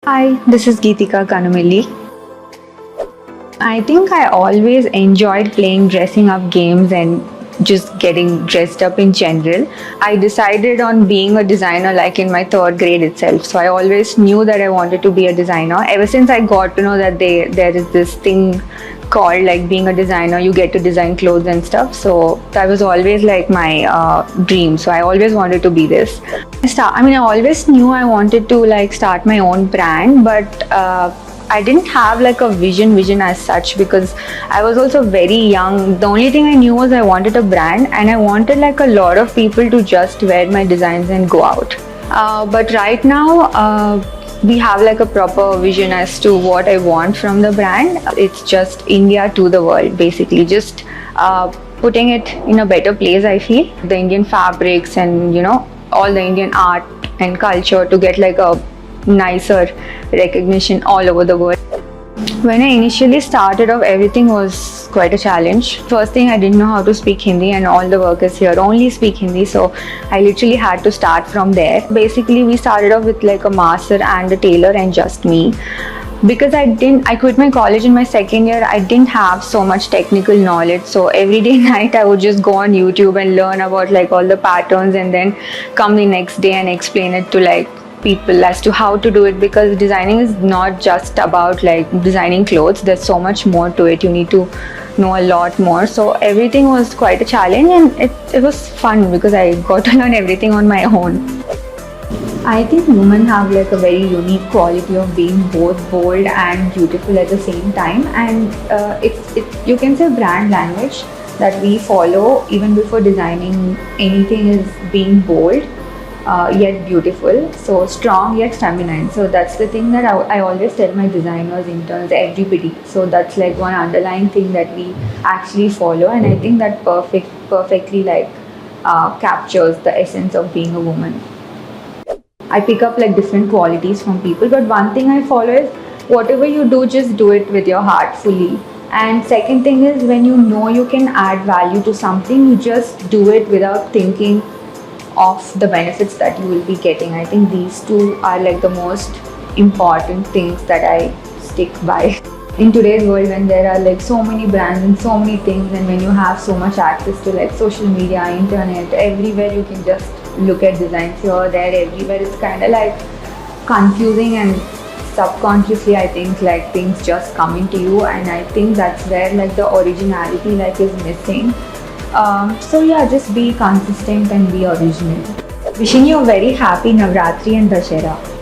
Hi, this is Geetika Kanumilli. I think I always enjoyed playing dressing up games and just getting dressed up in general. I decided on being a designer like in my third grade itself. So I always knew that I wanted to be a designer. Ever since I got to know that there is this thing called like being a designer, you get to design clothes and stuff. So that was always like my dream. So I always wanted to be this. I always knew I wanted to like start my own brand, but I didn't have like a vision as such because I was also very young. The only thing I knew was I wanted a brand and I wanted like a lot of people to just wear my designs and go out. But right now, we have like a proper vision as to what I want from the brand. It's just India to the world, basically. Just putting it in a better place, I feel. The Indian fabrics and, all the Indian art and culture to get like a nicer recognition all over the world. When I initially started off, everything was quite a challenge. First thing, I didn't know how to speak Hindi, and all the workers here only speak Hindi, so I literally had to start from there. Basically, we started off with like a master and a tailor and just me. Because I quit my college in my second year, I didn't have so much technical knowledge. So every day night I would just go on YouTube and learn about like all the patterns and then come the next day and explain it to like people as to how to do it, because designing is not just about like designing clothes. There's so much more to it. You need to know a lot more. So everything was quite a challenge, and it was fun because I got to learn everything on my own. I think women have like a very unique quality of being both bold and beautiful at the same time, and you can say brand language that we follow even before designing anything is being bold, yet beautiful, so strong yet feminine. So that's the thing that I always tell my designers, interns, everybody. So that's like one underlying thing that we actually follow, and I think that perfectly like captures the essence of being a woman. I pick up like different qualities from people, but one thing I follow is whatever you do, just do it with your heart fully. And second thing is, when you know you can add value to something, you just do it without thinking of the benefits that you will be getting. I think these two are like the most important things that I stick by. In today's world, when there are like so many brands and so many things, and when you have so much access to like social media, internet, everywhere you can just look at designs here, there, everywhere, it's kind of like confusing, and subconsciously I think like things just come into you, and I think that's where like the originality like is missing. So yeah, just be consistent and be original. Wishing you a very happy Navratri and Dussehra.